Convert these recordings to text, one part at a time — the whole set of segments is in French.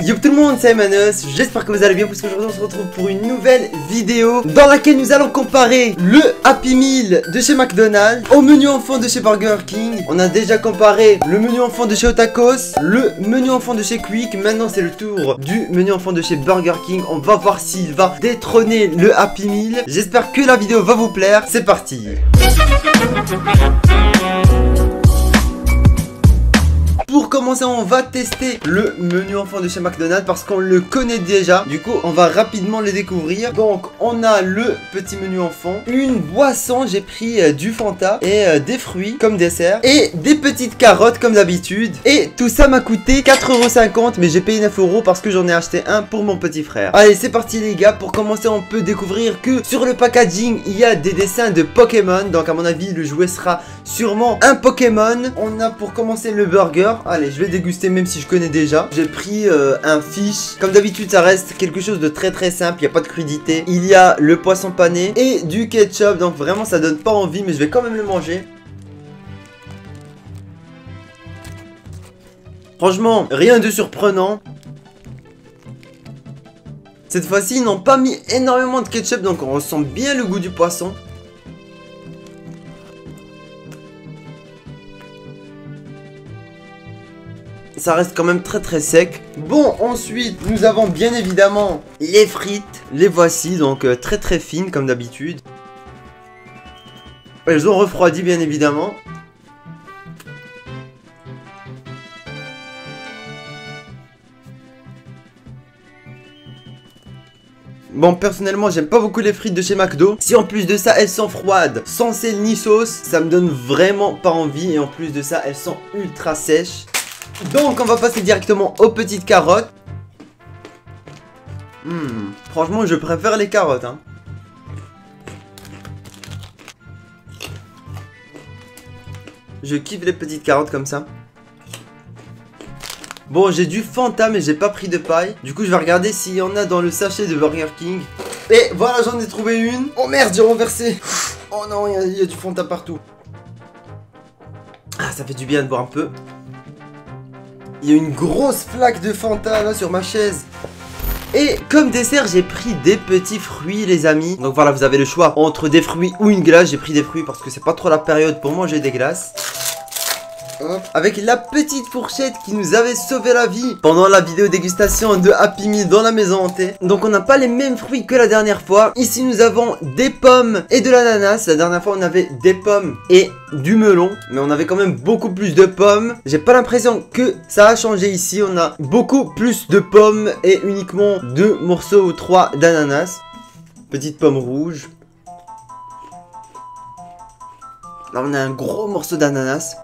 Yo tout le monde, c'est Manos, j'espère que vous allez bien parce qu'aujourd'hui on se retrouve pour une nouvelle vidéo dans laquelle nous allons comparer le Happy Meal de chez McDonald's au menu enfant de chez Burger King. On a déjà comparé le menu enfant de chez Otakos, le menu enfant de chez Quick, maintenant c'est le tour du menu enfant de chez Burger King. On va voir s'il va détrôner le Happy Meal. J'espère que la vidéo va vous plaire, c'est parti. Pour commencer, on va tester le menu enfant de chez McDonald's parce qu'on le connaît déjà. Du coup, on va rapidement le découvrir. Donc, on a le petit menu enfant, une boisson, j'ai pris du Fanta et des fruits comme dessert et des petites carottes comme d'habitude. Et tout ça m'a coûté 4,50 €, mais j'ai payé 9 € parce que j'en ai acheté un pour mon petit frère. Allez, c'est parti les gars. Pour commencer, on peut découvrir que sur le packaging, il y a des dessins de Pokémon. Donc, à mon avis, le jouet sera sûrement un Pokémon. On a pour commencer le burger. Allez, je vais déguster même si je connais déjà. J'ai pris un fish. Comme d'habitude, ça reste quelque chose de très simple. Il n'y a pas de crudité. Il y a le poisson pané et du ketchup. Donc vraiment, ça donne pas envie, mais je vais quand même le manger. Franchement, rien de surprenant. Cette fois-ci, ils n'ont pas mis énormément de ketchup, donc on ressent bien le goût du poisson. Ça reste quand même très sec. Bon, ensuite, nous avons bien évidemment les frites. Les voici, donc très fines comme d'habitude. Elles ont refroidi bien évidemment. Bon, personnellement, j'aime pas beaucoup les frites de chez McDo. Si en plus de ça, elles sont froides, sans sel ni sauce, ça me donne vraiment pas envie. Et en plus de ça, elles sont ultra sèches. Donc on va passer directement aux petites carottes. Franchement je préfère les carottes hein. Je kiffe les petites carottes comme ça. Bon, j'ai du Fanta mais j'ai pas pris de paille. Du coup je vais regarder s'il y en a dans le sachet de Burger King. Et voilà, j'en ai trouvé une. Oh merde, j'ai renversé. Oh non, il y a du Fanta partout. Ah, ça fait du bien de boire un peu. Il y a une grosse flaque de Fanta là sur ma chaise. Et comme dessert, j'ai pris des petits fruits les amis. Donc voilà, vous avez le choix entre des fruits ou une glace. J'ai pris des fruits parce que c'est pas trop la période pour manger des glaces. Hop. Avec la petite fourchette qui nous avait sauvé la vie pendant la vidéo dégustation de Happy Meal dans la maison hantée. Donc on n'a pas les mêmes fruits que la dernière fois. Ici nous avons des pommes et de l'ananas. La dernière fois on avait des pommes et du melon, mais on avait quand même beaucoup plus de pommes. J'ai pas l'impression que ça a changé ici. On a beaucoup plus de pommes et uniquement 2 morceaux ou 3 d'ananas. Petite pomme rouge. Là on a un gros morceau d'ananas.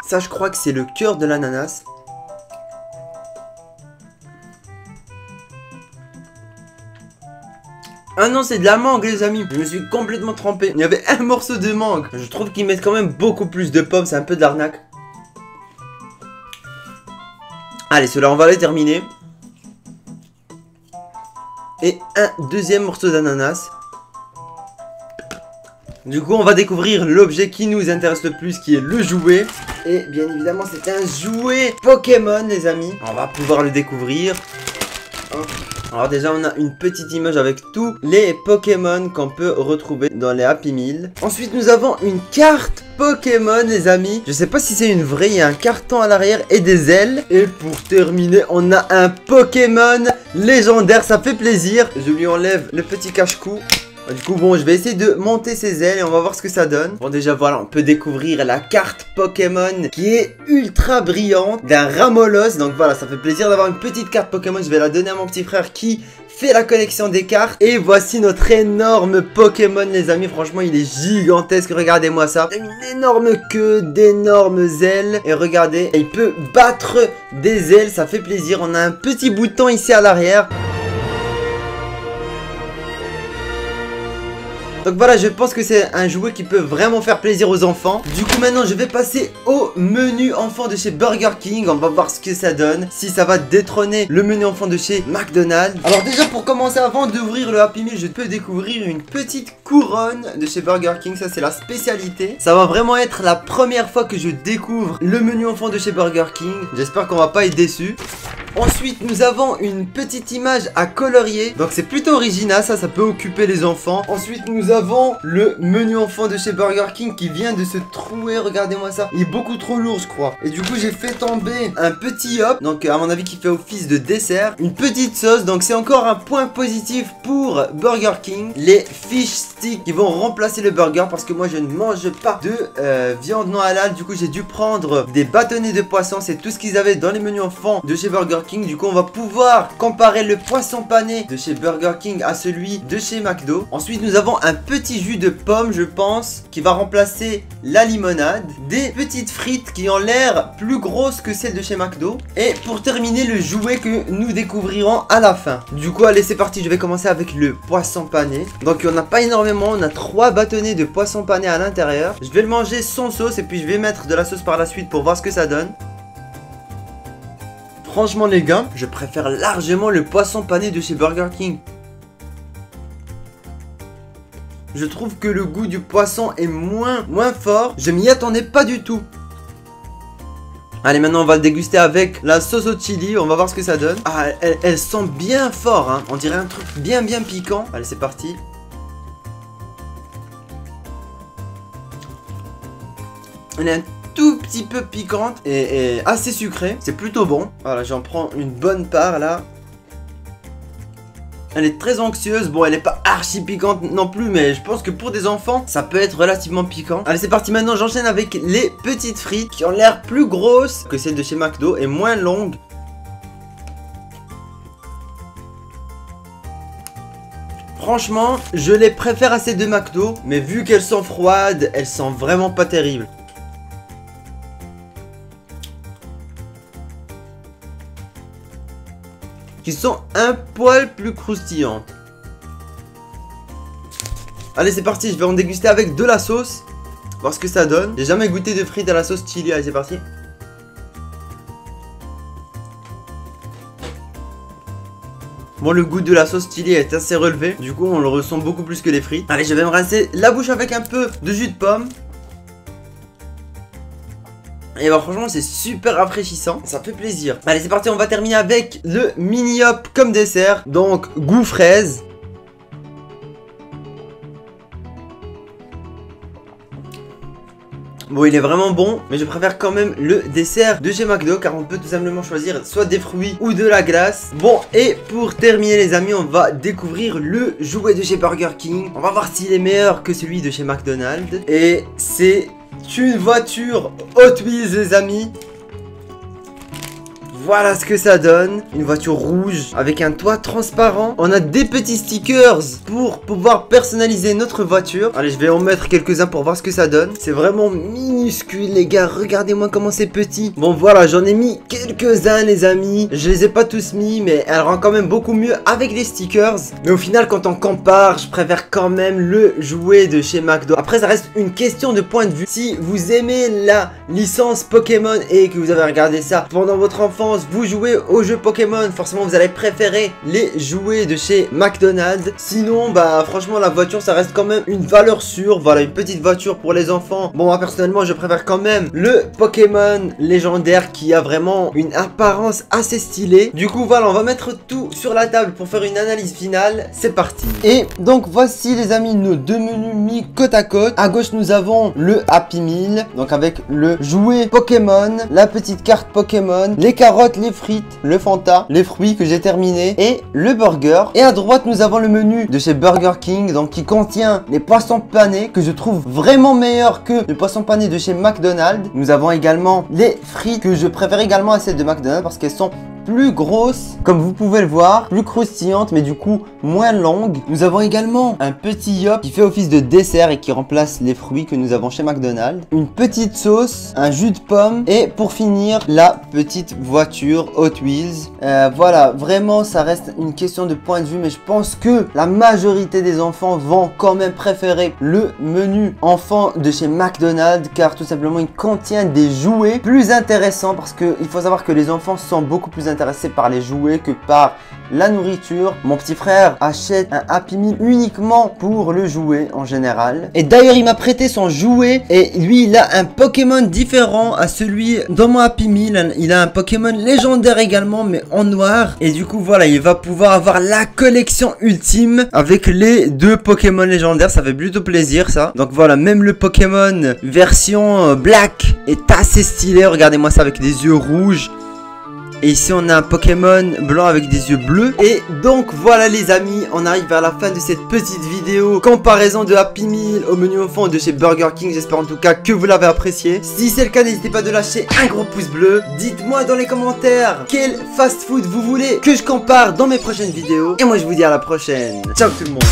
Ça je crois que c'est le cœur de l'ananas. Ah non, c'est de la mangue les amis. Je me suis complètement trompé. Il y avait un morceau de mangue. Je trouve qu'ils mettent quand même beaucoup plus de pommes. C'est un peu de l'arnaque. Allez, ceux-là on va les terminer. Et un deuxième morceau d'ananas. Du coup on va découvrir l'objet qui nous intéresse le plus, qui est le jouet. Et bien évidemment c'est un jouet Pokémon les amis. On va pouvoir le découvrir. Alors déjà on a une petite image avec tous les Pokémon qu'on peut retrouver dans les Happy Meal. Ensuite nous avons une carte Pokémon les amis. Je sais pas si c'est une vraie, il y a un carton à l'arrière et des ailes. Et pour terminer on a un Pokémon légendaire, ça fait plaisir. Je lui enlève le petit cache-cou. Du coup bon, je vais essayer de monter ses ailes et on va voir ce que ça donne. Bon déjà voilà, on peut découvrir la carte Pokémon qui est ultra brillante d'un Ramolos. Donc voilà, ça fait plaisir d'avoir une petite carte Pokémon. Je vais la donner à mon petit frère qui fait la collection des cartes. Et voici notre énorme Pokémon les amis. Franchement il est gigantesque, regardez-moi ça. Il a une énorme queue, d'énormes ailes. Et regardez, il peut battre des ailes, ça fait plaisir. On a un petit bouton ici à l'arrière. Donc voilà, je pense que c'est un jouet qui peut vraiment faire plaisir aux enfants. Du coup maintenant je vais passer au menu enfant de chez Burger King. On va voir ce que ça donne, si ça va détrôner le menu enfant de chez McDonald's. Alors déjà pour commencer, avant d'ouvrir le Happy Meal, je peux découvrir une petite couronne de chez Burger King. Ça c'est la spécialité. Ça va vraiment être la première fois que je découvre le menu enfant de chez Burger King. J'espère qu'on va pas être déçus. Ensuite nous avons une petite image à colorier. Donc c'est plutôt original, ça peut occuper les enfants. Ensuite nous avons le menu enfant de chez Burger King qui vient de se trouer. Regardez-moi ça, il est beaucoup trop lourd je crois. Et du coup j'ai fait tomber un petit hop, donc à mon avis qui fait office de dessert. Une petite sauce, donc c'est encore un point positif pour Burger King. Les fish sticks qui vont remplacer le burger, parce que moi je ne mange pas de viande non halal. Du coup j'ai dû prendre des bâtonnets de poisson. C'est tout ce qu'ils avaient dans les menus enfants de chez Burger King. Du coup on va pouvoir comparer le poisson pané de chez Burger King à celui de chez McDo. Ensuite nous avons un petit jus de pomme je pense qui va remplacer la limonade. Des petites frites qui ont l'air plus grosses que celles de chez McDo. Et pour terminer le jouet que nous découvrirons à la fin. Du coup allez c'est parti, je vais commencer avec le poisson pané. Donc on n'a pas énormément, on a 3 bâtonnets de poisson pané à l'intérieur. Je vais le manger sans sauce et puis je vais mettre de la sauce par la suite pour voir ce que ça donne. Franchement les gars, je préfère largement le poisson pané de chez Burger King. Je trouve que le goût du poisson est moins fort. Je m'y attendais pas du tout. Allez maintenant on va le déguster avec la sauce au chili. On va voir ce que ça donne. Ah elle sent bien fort hein. On dirait un truc bien piquant. Allez c'est parti. Elle est un tout petit peu piquante et assez sucrée. C'est plutôt bon. Voilà, j'en prends une bonne part là. Elle est très anxieuse. Bon, elle n'est pas archi piquante non plus, mais je pense que pour des enfants, ça peut être relativement piquant. Allez, c'est parti. Maintenant, j'enchaîne avec les petites frites qui ont l'air plus grosses que celles de chez McDo et moins longues. Franchement, je les préfère à celles de McDo, mais vu qu'elles sont froides, elles sont vraiment pas terribles. Qui sont un poil plus croustillantes. Allez c'est parti, je vais en déguster avec de la sauce. Voir ce que ça donne. J'ai jamais goûté de frites à la sauce chili. Allez c'est parti. Bon le goût de la sauce chili est assez relevé. Du coup on le ressent beaucoup plus que les frites. Allez je vais me rincer la bouche avec un peu de jus de pomme. Et bah franchement c'est super rafraîchissant, ça fait plaisir. Allez c'est parti, on va terminer avec le mini hop comme dessert. Donc goût fraise. Bon il est vraiment bon, mais je préfère quand même le dessert de chez McDo, car on peut tout simplement choisir soit des fruits ou de la glace. Bon et pour terminer les amis, on va découvrir le jouet de chez Burger King. On va voir s'il est meilleur que celui de chez McDonald's. Et c'est une voiture Hot Wheels les amis. Voilà ce que ça donne. Une voiture rouge avec un toit transparent. On a des petits stickers pour pouvoir personnaliser notre voiture. Allez, je vais en mettre quelques-uns pour voir ce que ça donne. C'est vraiment minuscule les gars. Regardez-moi comment c'est petit. Bon voilà, j'en ai mis quelques-uns les amis. Je les ai pas tous mis, mais elle rend quand même beaucoup mieux avec les stickers. Mais au final, quand on compare, je préfère quand même le jouet de chez McDo. Après, ça reste une question de point de vue. Si vous aimez la licence Pokémon et que vous avez regardé ça pendant votre enfance, vous jouez aux jeux Pokémon, forcément vous allez préférer les jouets de chez McDonald's. Sinon bah franchement la voiture ça reste quand même une valeur sûre. Voilà, une petite voiture pour les enfants. Bon moi personnellement je préfère quand même le Pokémon légendaire qui a vraiment une apparence assez stylée. Du coup voilà, on va mettre tout sur la table pour faire une analyse finale. C'est parti. Et donc voici les amis nos deux menus mis côte à côte. À gauche nous avons le Happy Meal, donc avec le jouet Pokémon, la petite carte Pokémon, les carottes, les frites, le Fanta, les fruits que j'ai terminé et le burger. Et à droite nous avons le menu de chez Burger King, donc qui contient les poissons panés que je trouve vraiment meilleurs que les poissons panés de chez McDonald's. Nous avons également les frites que je préfère également à celles de McDonald's parce qu'elles sont plus grosse, comme vous pouvez le voir, plus croustillante, mais du coup moins longue. Nous avons également un petit yop qui fait office de dessert et qui remplace les fruits que nous avons chez McDonald's. Une petite sauce, un jus de pomme et pour finir, la petite voiture Hot Wheels. Voilà, vraiment ça reste une question de point de vue, mais je pense que la majorité des enfants vont quand même préférer le menu enfant de chez McDonald's, car tout simplement il contient des jouets plus intéressants, parce que il faut savoir que les enfants sont beaucoup plus intéressés par les jouets que par la nourriture. Mon petit frère achète un Happy Meal uniquement pour le jouet en général. Et d'ailleurs il m'a prêté son jouet et lui il a un Pokémon différent à celui dans mon Happy Meal. Il a un Pokémon légendaire également, mais en noir. Et du coup voilà, il va pouvoir avoir la collection ultime avec les deux Pokémon légendaires. Ça fait plutôt plaisir ça. Donc voilà, même le Pokémon version Black est assez stylé. Regardez-moi ça avec des yeux rouges. Et ici on a un Pokémon blanc avec des yeux bleus. Et donc voilà les amis, on arrive vers la fin de cette petite vidéo comparaison de Happy Meal au menu enfant de chez Burger King. J'espère en tout cas que vous l'avez apprécié. Si c'est le cas, n'hésitez pas de lâcher un gros pouce bleu. Dites-moi dans les commentaires quel fast food vous voulez que je compare dans mes prochaines vidéos. Et moi je vous dis à la prochaine. Ciao tout le monde.